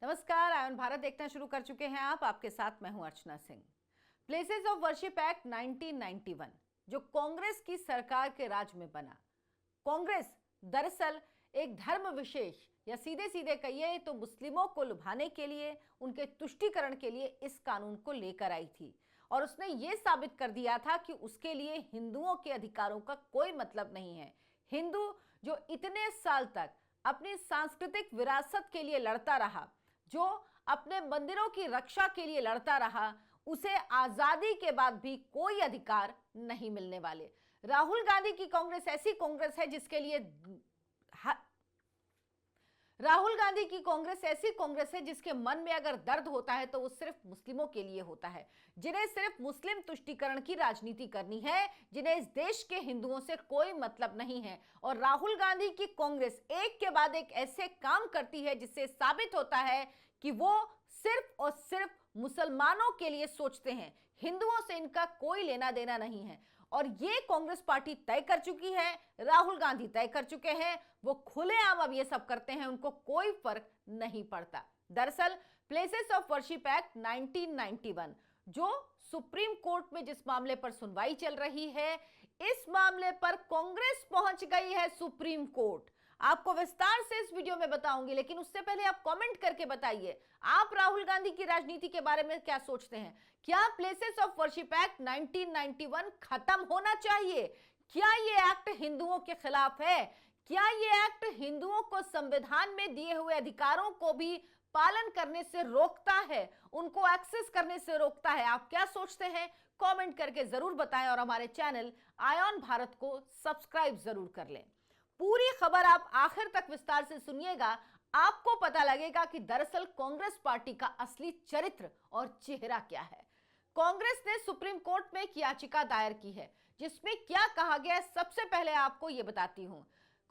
नमस्कार, आयन भारत देखना शुरू कर चुके हैं आप। आपके साथ मैं हूं Archana Singh. Places of worship act 1991 जो कांग्रेस की सरकार के राज में बना। कांग्रेस दरअसल एक धर्म विशेष या सीधे सीधे कहिए तो मुस्लिमों को लुभाने के लिए, उनके तुष्टीकरण के लिए इस कानून को लेकर आई थी और उसने ये साबित कर दिया था कि उसके लिए हिंदुओं के अधिकारों का कोई मतलब नहीं है। हिंदू जो इतने साल तक अपनी सांस्कृतिक विरासत के लिए लड़ता रहा, जो अपने मंदिरों की रक्षा के लिए लड़ता रहा, उसे आजादी के बाद भी कोई अधिकार नहीं मिलने वाले। राहुल गांधी की कांग्रेस ऐसी कांग्रेस है जिसके लिए राहुल गांधी की कांग्रेस ऐसी कांग्रेस है जिसके मन में अगर दर्द होता है तो वो सिर्फ मुस्लिमों के लिए होता है, जिन्हें सिर्फ मुस्लिम तुष्टीकरण की राजनीति करनी है, जिन्हें इस देश के हिंदुओं से कोई मतलब नहीं है। और राहुल गांधी की कांग्रेस एक के बाद एक ऐसे काम करती है जिससे साबित होता है कि वो सिर्फ और सिर्फ मुसलमानों के लिए सोचते हैं, हिंदुओं से इनका कोई लेना देना नहीं है। और ये कांग्रेस पार्टी तय कर चुकी है, राहुल गांधी तय कर चुके हैं, वो खुलेआम अब ये सब करते हैं, उनको कोई फर्क नहीं पड़ता। दरअसल प्लेसेस ऑफ वर्शिप एक्ट 1991 जो सुप्रीम कोर्ट में जिस मामले पर सुनवाई चल रही है, इस मामले पर कांग्रेस पहुंच गई है सुप्रीम कोर्ट। आपको विस्तार से इस वीडियो में बताऊंगी, लेकिन उससे पहले आप कमेंट करके बताइए आप राहुल गांधी की राजनीति के बारे में क्या सोचते हैं। क्या प्लेसेस ऑफ वर्शिप एक्ट 1991 खत्म होना चाहिए? क्या ये एक्ट हिंदुओं के खिलाफ है? क्या ये एक्ट हिंदुओं को संविधान में दिए हुए अधिकारों को भी पालन करने से रोकता है, उनको एक्सेस करने से रोकता है? आप क्या सोचते हैं? कमेंट करके जरूर बताएं और हमारे चैनल आयन भारत को सब्सक्राइब जरूर कर लें। पूरी खबर आप आखिर तक विस्तार से सुनिएगा, आपको पता लगेगा कि दरअसल कांग्रेस पार्टी का असली चरित्र और चेहरा क्या है। कांग्रेस ने सुप्रीम कोर्ट में एक याचिका दायर की है जिसमें क्या कहा गया है, सबसे पहले आपको यह बताती हूं।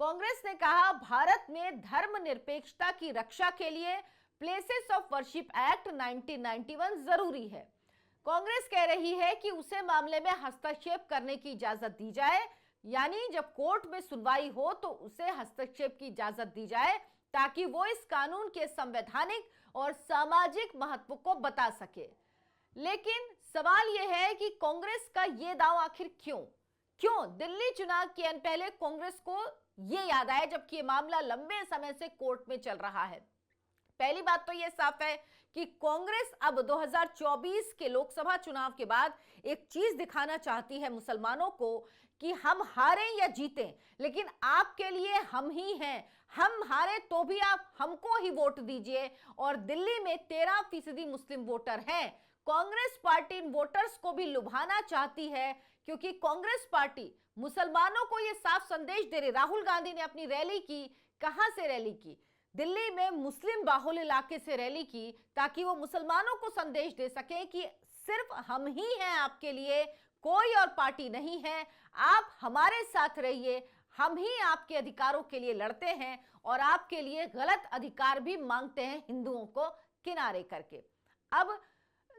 कांग्रेस ने कहा भारत में धर्मनिरपेक्षता की रक्षा के लिए प्लेसेस ऑफ वर्शिप एक्ट 1991 जरूरी है। कांग्रेस कह रही है कि उसे मामले में हस्तक्षेप करने की इजाजत दी जाए, यानी जब कोर्ट में सुनवाई हो तो उसे हस्तक्षेप की इजाजत दी जाए ताकि वो इस कानून के संवैधानिक और सामाजिक महत्व को बता सके। लेकिन सवाल यह है कि कांग्रेस का यह दावा आखिर क्यों दिल्ली चुनाव के पहले कांग्रेस को यह याद आया, जबकि यह मामला लंबे समय से कोर्ट में चल रहा है। पहली बात तो यह साफ है कि कांग्रेस अब 2024 के लोकसभा चुनाव के बाद एक चीज दिखाना चाहती है मुसलमानों को कि हम हारे या जीते, लेकिन आपके लिए हम ही हैं। हम हारे तो भी आप हमको ही वोट दीजिए। और दिल्ली में 13% मुस्लिम वोटर हैं। कांग्रेस पार्टी इन वोटर्स को भी लुभाना चाहती है क्योंकि कांग्रेस पार्टी मुसलमानों को यह साफ संदेश दे रही। राहुल गांधी ने अपनी रैली की, कहां से रैली की? दिल्ली में मुस्लिम बाहुल इलाके से रैली की ताकि वो मुसलमानों को संदेश दे सके कि सिर्फ हम ही हैं आपके लिए, कोई और पार्टी नहीं है। आप हमारे साथ रहिए, हम ही आपके अधिकारों के लिए लड़ते हैं और आपके लिए गलत अधिकार भी मांगते हैं हिंदुओं को किनारे करके। अब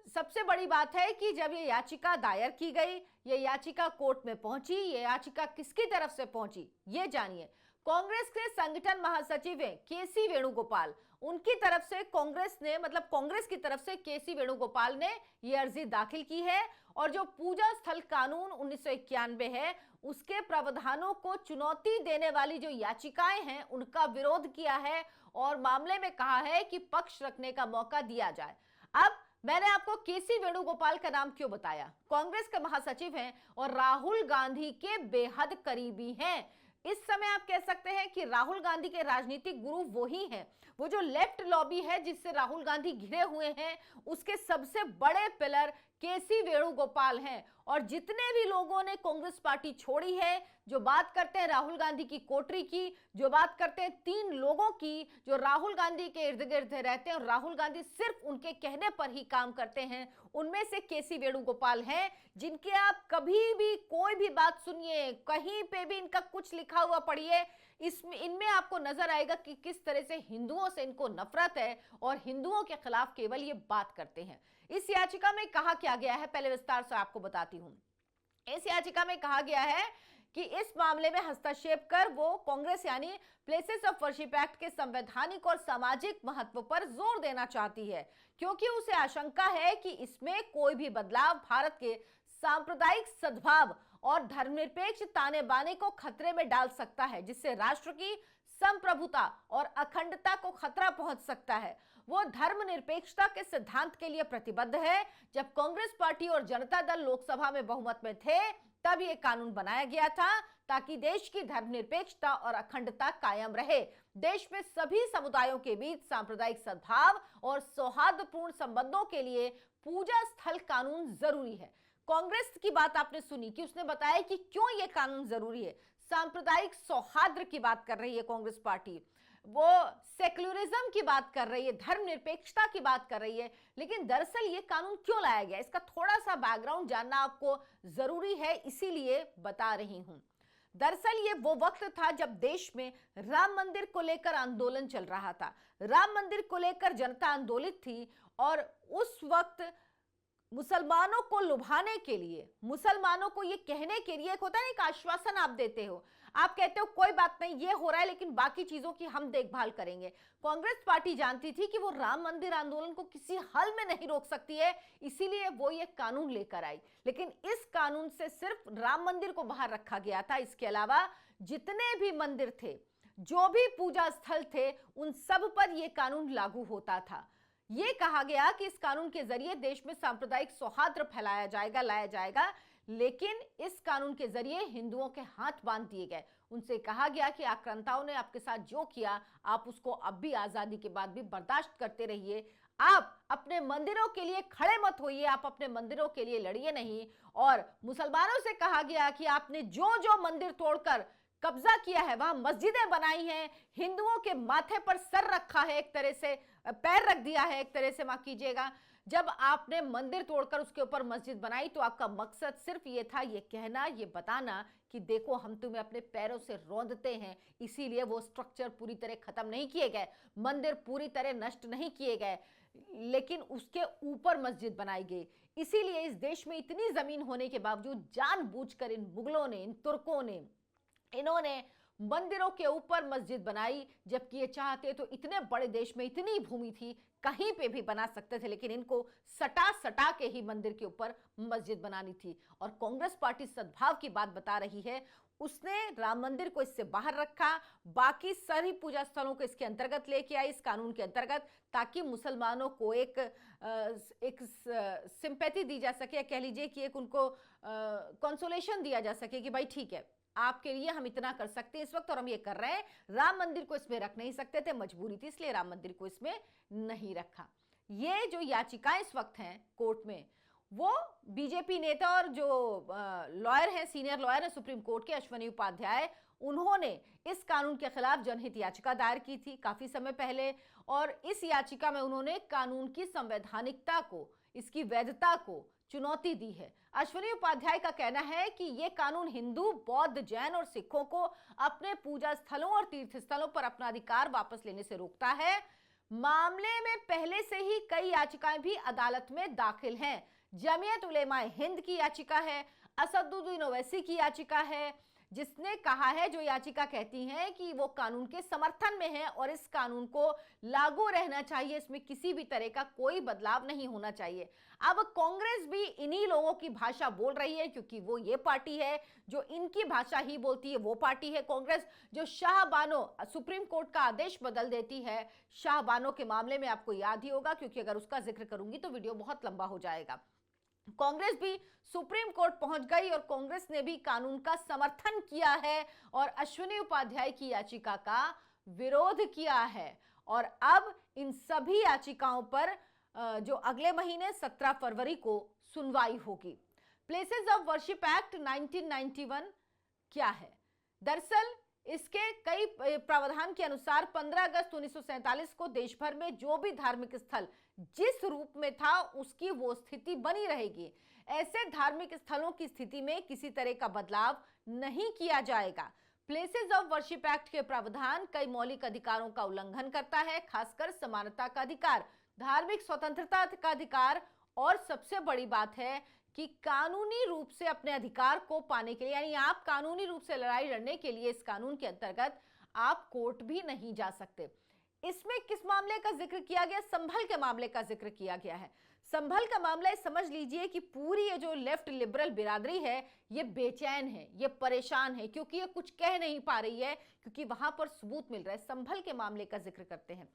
सबसे बड़ी बात है कि जब ये याचिका दायर की गई, ये याचिका कोर्ट में पहुंची, ये याचिका किसकी तरफ से पहुंची ये जानिए। कांग्रेस के संगठन महासचिव हैं केसी वेणुगोपाल, उनकी तरफ से कांग्रेस ने, मतलब कांग्रेस की तरफ से केसी वेणुगोपाल ने यह अर्जी दाखिल की है और जो पूजा स्थल कानून 1991 है उसके प्रावधानों को चुनौती देने वाली जो याचिकाएं हैं उनका विरोध किया है और मामले में कहा है कि पक्ष रखने का मौका दिया जाए। अब मैंने आपको केसी वेणुगोपाल का नाम क्यों बताया? कांग्रेस के महासचिव हैं और राहुल गांधी के बेहद करीबी हैं। इस समय आप कह सकते हैं कि राहुल गांधी के राजनीतिक गुरु वो ही हैं। वो जो लेफ्ट लॉबी है जिससे राहुल गांधी घिरे हुए हैं, उसके सबसे बड़े पिलर केसी वेणुगोपाल हैं। और जितने भी लोगों ने कांग्रेस पार्टी छोड़ी है, जो बात करते हैं राहुल गांधी की कोठरी की, जो बात करते हैं 3 लोगों की जो राहुल गांधी के इर्द गिर्द रहते हैं और राहुल गांधी सिर्फ उनके कहने पर ही काम करते हैं, उनमें से केसी वेणुगोपाल हैं जिनके आप कभी भी कोई भी बात सुनिए, कहीं पे भी इनका कुछ लिखा हुआ पढ़िए, इनमें आपको नजर आएगा कि किस तरह से हिंदुओं से इनको नफरत है और हिंदुओं के खिलाफ केवल ये बात करते हैं। इस याचिका में कहा क्या गया है, पहले विस्तार से आपको बताती हूं। इस याचिका में कहा गया है कि इस मामले में हस्तक्षेप कर वो कांग्रेस यानी प्लेसेस ऑफ वर्शिप एक्ट के संवैधानिक और सामाजिक महत्व पर जोर देना चाहती है, क्योंकि उसे आशंका है कि इसमें कोई भी बदलाव भारत के सांप्रदायिक सद्भाव और धर्मनिरपेक्ष ताने बाने को खतरे में डाल सकता है, जिससे राष्ट्र की संप्रभुता और अखंडता को खतरा पहुंच सकता है। वो धर्मनिरपेक्षता के सिद्धांत के लिए प्रतिबद्ध है। जब कांग्रेस पार्टी और जनता दल लोकसभा में बहुमत में थे, तब ये कानून बनाया गया था ताकि देश की धर्मनिरपेक्षता और अखंडता कायम रहे। देश में सभी समुदायों के बीच सांप्रदायिक सद्भाव और सौहार्दपूर्ण संबंधों के लिए पूजा स्थल कानून जरूरी है। कांग्रेस की बात आपने सुनी कि उसने बताया कि क्यों यह कानून जरूरी है। सांप्रदायिक सौहार्द की बात कर रही है कांग्रेस पार्टी, वो सेक्युलरिज्म की बात कर रही है, धर्मनिरपेक्षता की बात कर रही है। लेकिन दरअसल ये कानून क्यों लाया गया, इसका थोड़ा सा बैकग्राउंड जानना आपको जरूरी है, इसीलिए बता रही हूं। दरअसल ये वो वक्त था जब देश में राम मंदिर को लेकर आंदोलन चल रहा था। राम मंदिर को लेकर जनता आंदोलित थी और उस वक्त मुसलमानों को लुभाने के लिए, मुसलमानों को ये कहने के लिए, एक होता है एक आश्वासन आप देते हो, आप कहते हो कोई बात नहीं ये हो रहा है लेकिन बाकी चीजों की हम देखभाल करेंगे। कांग्रेस पार्टी जानती थी कि वो राम मंदिर आंदोलन को किसी हाल में नहीं रोक सकती है, इसीलिए वो ये कानून लेकर आई। लेकिन इस कानून से सिर्फ राम मंदिर को बाहर रखा गया था, इसके अलावा जितने भी मंदिर थे, जो भी पूजा स्थल थे, उन सब पर यह कानून लागू होता था। ये कहा गया कि इस कानून के जरिए देश में सांप्रदायिक सौहार्द फैलाया जाएगा, लाया जाएगा। लेकिन इस कानून के जरिए हिंदुओं के हाथ बांध दिए गए। उनसे कहा गया कि आक्रांताओं ने आपके साथ जो किया, आप उसको अब भी आजादी के बाद भी बर्दाश्त करते रहिए। आप अपने मंदिरों के लिए खड़े मत होइए, आप अपने मंदिरों के लिए लड़िए नहीं। और मुसलमानों से कहा गया कि आपने जो जो मंदिर तोड़कर कब्जा किया है, वहां मस्जिदें बनाई हैं, हिंदुओं के माथे पर सर रखा है, एक तरह से पैर रख दिया है, एक तरह से माफ कीजिएगा। जब आपने मंदिर तोड़कर उसके ऊपर मस्जिद बनाई तो आपका मकसद सिर्फ ये था, ये कहना, ये बताना कि देखो हम तुम्हें अपने पैरों से रौंदते हैं। इसीलिए वो स्ट्रक्चर पूरी तरह खत्म नहीं किए गए, मंदिर पूरी तरह नष्ट नहीं किए गए, लेकिन उसके ऊपर मस्जिद बनाई गई। इसीलिए इस देश में इतनी जमीन होने के बावजूद जानबूझकर इन मुगलों ने, इन तुर्कों ने, इन्होंने मंदिरों के ऊपर मस्जिद बनाई। जबकि ये चाहते तो इतने बड़े देश में इतनी भूमि थी, कहीं पे भी बना सकते थे, लेकिन इनको सटा सटा के ही मंदिर के ऊपर मस्जिद बनानी थी। और कांग्रेस पार्टी सद्भाव की बात बता रही है, उसने राम मंदिर को इससे बाहर रखा, बाकी सारी पूजा स्थलों को इसके अंतर्गत लेके आई, इस कानून के अंतर्गत, ताकि मुसलमानों को एक सिंपैथी दी जा सके, कह लीजिए कि एक उनको कंसोलेशन दिया जा सके कि भाई ठीक है, आपके लिए हम इतना कर सकते हैं इस वक्त और हम ये कर रहे हैं। राम मंदिर को इसमें रख नहीं सकते थे, मजबूरी थी, इसलिए राम मंदिर को इसमें नहीं रखा। ये जो याचिकाएं इस वक्त हैं कोर्ट में, वो बीजेपी नेता और जो लॉयर हैं, सीनियर लॉयर हैं सुप्रीम कोर्ट के, अश्वनी उपाध्याय, उन्होंने इस कानून के खिलाफ जनहित याचिका दायर की थी काफी समय पहले। और इस याचिका में उन्होंने कानून की संवैधानिकता को, इसकी वैधता को चुनौती दी है। अश्वनी उपाध्याय का कहना है कि यह कानून हिंदू, बौद्ध, जैन और सिखों को अपने पूजा स्थलों और तीर्थ स्थलों पर अपना अधिकार वापस लेने से रोकता है। मामले में पहले से ही कई याचिकाएं भी अदालत में दाखिल हैं। जमीयत उलेमाए हिंद की याचिका है, असदुद्दीन ओवैसी की याचिका है, जिसने कहा है, जो याचिका कहती है कि वो कानून के समर्थन में है और इस कानून को लागू रहना चाहिए, इसमें किसी भी तरह का कोई बदलाव नहीं होना चाहिए। अब कांग्रेस भी इन्हीं लोगों की भाषा बोल रही है, क्योंकि वो ये पार्टी है जो इनकी भाषा ही बोलती है। वो पार्टी है कांग्रेस जो शाहबानो, सुप्रीम कोर्ट का आदेश बदल देती है। शाहबानो के मामले में आपको याद ही होगा, क्योंकि अगर उसका जिक्र करूंगी तो वीडियो बहुत लंबा हो जाएगा। कांग्रेस भी सुप्रीम कोर्ट पहुंच गई और कांग्रेस ने भी कानून का समर्थन किया है और अश्वनी उपाध्याय की याचिका का विरोध किया है। और अब इन सभी याचिकाओं पर जो अगले महीने 17 फरवरी को सुनवाई होगी। प्लेसेस ऑफ वर्शिप एक्ट 1991 क्या है? दरअसल इसके कई प्रावधान के अनुसार 15 अगस्त 1947 को देश भर में जो भी धार्मिक स्थल जिस रूप में था उसकी वो स्थिति बनी रहेगी। ऐसे धार्मिक स्थलों की स्थिति में किसी तरह का बदलाव नहीं किया जाएगा। प्लेसेस ऑफ वर्शिप एक्ट के प्रावधान कई मौलिक अधिकारों का उल्लंघन करता है, खासकर समानता का अधिकार, धार्मिक स्वतंत्रता का अधिकार, और सबसे बड़ी बात है कि कानूनी रूप से अपने अधिकार को पाने के लिए, यानी आप कानूनी रूप से लड़ाई लड़ने के लिए इस कानून के अंतर्गत आप कोर्ट भी नहीं जा सकते। इसमें किस मामले का जिक्र किया गया? संभल के मामले का जिक्र किया गया है। संभल का मामला समझ लीजिए कि पूरी ये जो लेफ्ट लिबरल बिरादरी है ये बेचैन है, ये परेशान है, क्योंकि ये कुछ कह नहीं पा रही है, क्योंकि वहां पर सबूत मिल रहा है। संभल के मामले का जिक्र करते हैं।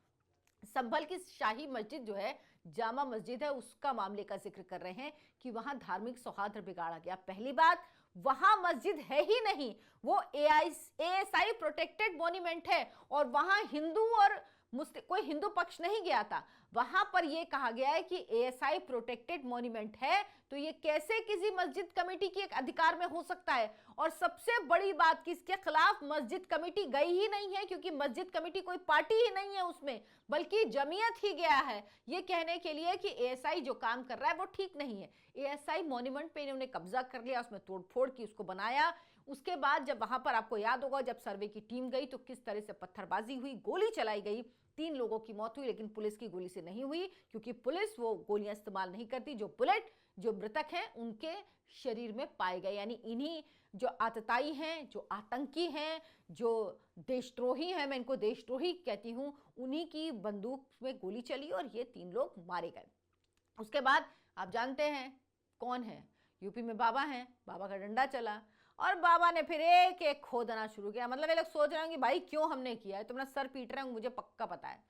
संभल की शाही मस्जिद जो है, जामा मस्जिद है, उसका मामले का जिक्र कर रहे हैं कि वहां धार्मिक सौहार्द बिगाड़ा गया। पहली बात, वहां मस्जिद है ही नहीं, वो एएसआई प्रोटेक्टेड मॉन्यूमेंट है और वहां हिंदू और मुस्लिम कोई हिंदू पक्ष नहीं गया था। वहां पर यह कहा गया है कि एएसआई प्रोटेक्टेड मॉन्यूमेंट है, तो ये कैसे किसी मस्जिद कमेटी के अधिकार में हो सकता है? और सबसे बड़ी बात कि इसके खिलाफ मस्जिद कमेटी गई ही नहीं है, क्योंकि मस्जिद कमेटी कोई पार्टी ही नहीं है उसमें, बल्कि जमीयत ही गया है ये कहने के लिए कि एएसआई जो काम कर रहा है वो ठीक नहीं है। एएसआई मॉन्यूमेंट पे इन्होंने कब्जा कर लिया, उसमें तोड़फोड़ की, उसको बनाया। उसके बाद जब वहां पर, आपको याद होगा, जब सर्वे की टीम गई तो किस तरह से पत्थरबाजी हुई, गोली चलाई गई, 3 लोगों की मौत हुई, लेकिन पुलिस की गोली से नहीं हुई, क्योंकि पुलिस वो गोलियां इस्तेमाल नहीं करती। जो बुलेट जो मृतक हैं उनके शरीर में पाए गए, यानी इन्हीं जो आतताई हैं, जो आतंकी हैं, जो देशद्रोही हैं, मैं इनको देशद्रोही कहती हूं, उन्हीं की बंदूक में गोली चली और ये 3 लोग मारे गए। उसके बाद आप जानते हैं कौन है? यूपी में बाबा हैं, बाबा का डंडा चला और बाबा ने फिर एक एक खोदना शुरू किया। मतलब ये लोग सोच रहे हैं कि भाई क्यों हमने किया है, तुम अपना सर पीट रहे हो, मुझे पक्का पता है।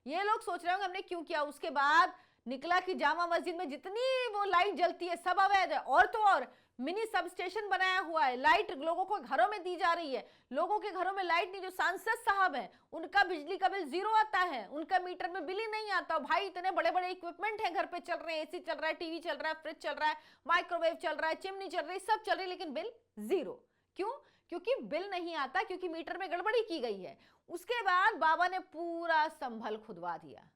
ये लोग सोच रहे होंगे हमने क्यों किया। उसके बाद निकला कि जामा मस्जिद में जितनी वो लाइट जलती है सब अवैध है, और तो और मिनी सब स्टेशन बनाया हुआ है, लाइट लोगों को घरों में दी जा रही है। लोगों के घरों में लाइट नहीं, जो सांसद साहब हैं उनका बिजली का बिल 0 आता है, उनका मीटर में बिल ही नहीं आता। भाई इतने बड़े बड़े इक्विपमेंट हैं घर पे, चल रहे हैं, एसी चल रहा है, टीवी चल रहा है, फ्रिज चल रहा है, माइक्रोवेव चल रहा है, चिमनी चल रही है, सब चल रही है, लेकिन बिल 0। क्यों? क्योंकि बिल नहीं आता, क्योंकि मीटर में गड़बड़ी की गई है। उसके बाद बाबा ने पूरा संभल खुदवा दिया।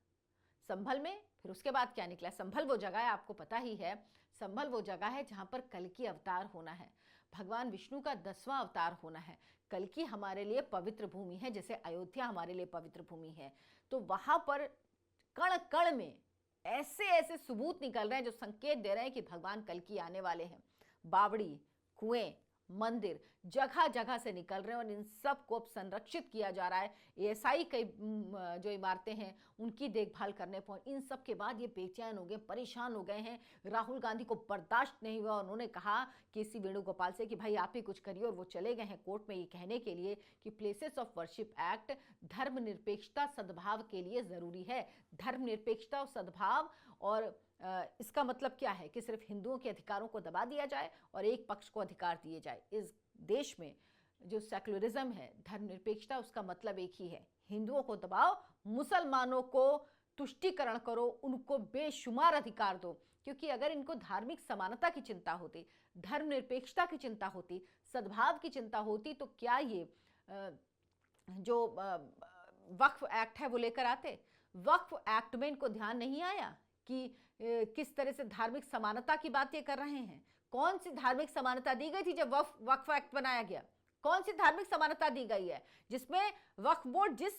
संभल में फिर उसके बाद क्या निकला? संभल वो जगह है, आपको पता ही है, संभल वो जगह है जहां पर कल्कि अवतार होना है, भगवान विष्णु का 10वां अवतार होना है। कल्कि हमारे लिए पवित्र भूमि है, जैसे अयोध्या हमारे लिए पवित्र भूमि है। तो वहां पर कण कण में ऐसे ऐसे सबूत निकल रहे हैं जो संकेत दे रहे हैं कि भगवान कल्कि आने वाले हैं। बावड़ी, कुएं, मंदिर जगह जगह से निकल रहे हैं और इन सब को अब संरक्षित किया जा रहा है। एएसआई कई जो इमारतें हैं उनकी देखभाल करने पहुंच। इन सब के बाद ये बेचैन हो गए, परेशान हो गए हैं। राहुल गांधी को बर्दाश्त नहीं हुआ, उन्होंने कहा केसी वेणुगोपाल से कि भाई आप ही कुछ करिए, और वो चले गए हैं कोर्ट में ये कहने के लिए कि प्लेसेस ऑफ वर्शिप एक्ट धर्मनिरपेक्षता सद्भाव के लिए जरूरी है। धर्मनिरपेक्षता और सद्भाव, और इसका मतलब क्या है कि सिर्फ हिंदुओं के अधिकारों को दबा दिया जाए और एक पक्ष को अधिकार दिए जाए। इस देश में जो सेक्युलरिज्म है, धर्मनिरपेक्षता, उसका मतलब एक ही है, हिंदुओं को दबाओ, मुसलमानों को तुष्टीकरण करो, उनको बेशुमार अधिकार दो। क्योंकि अगर इनको धार्मिक समानता की चिंता होती, धर्मनिरपेक्षता की चिंता होती, सद्भाव की चिंता होती, तो क्या ये जो वक्फ एक्ट है वो लेकर आते? वक्फ एक्ट में इनको ध्यान नहीं आया कि किस तरह से धार्मिक समानता की बात ये कर रहे हैं। कौन सी धार्मिक समानता दी गई थी जब वक्फ एक्ट बनाया गया? कौन सी धार्मिक समानता दी गई है जिसमें वक्फ बोर्ड जिस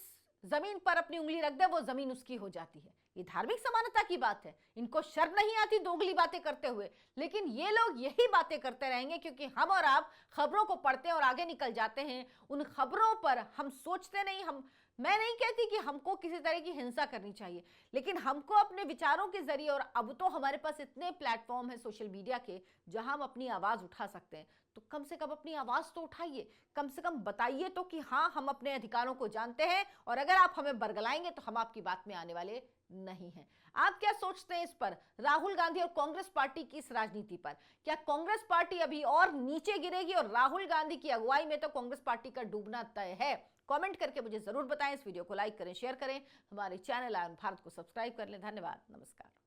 जमीन पर अपनी उंगली रख दे वो जमीन उसकी हो जाती है? ये धार्मिक समानता की बात है। इनको शर्म नहीं आती दोगली बातें करते हुए, लेकिन ये लोग यही बातें करते रहेंगे क्योंकि हम और आप खबरों को पढ़ते हैं और आगे निकल जाते हैं। उन खबरों पर हम सोचते नहीं। मैं नहीं कहती कि हमको किसी तरह की हिंसा करनी चाहिए, लेकिन हमको अपने विचारों के जरिए, और अब तो हमारे पास इतने प्लेटफॉर्म है सोशल मीडिया के जहां हम अपनी आवाज उठा सकते हैं, तो कम से कम अपनी आवाज तो उठाइए, कम से कम बताइए तो कि हाँ हम अपने अधिकारों को जानते हैं, और अगर आप हमें बरगलाएंगे तो हम आपकी बात में आने वाले नहीं हैं। आप क्या सोचते हैं इस पर, राहुल गांधी और कांग्रेस पार्टी की इस राजनीति पर? क्या कांग्रेस पार्टी अभी और नीचे गिरेगी और राहुल गांधी की अगुवाई में तो कांग्रेस पार्टी का डूबना तय है? कमेंट करके मुझे जरूर बताएं। इस वीडियो को लाइक करें, शेयर करें, हमारे चैनल आयन भारत को सब्सक्राइब कर लें। धन्यवाद, नमस्कार।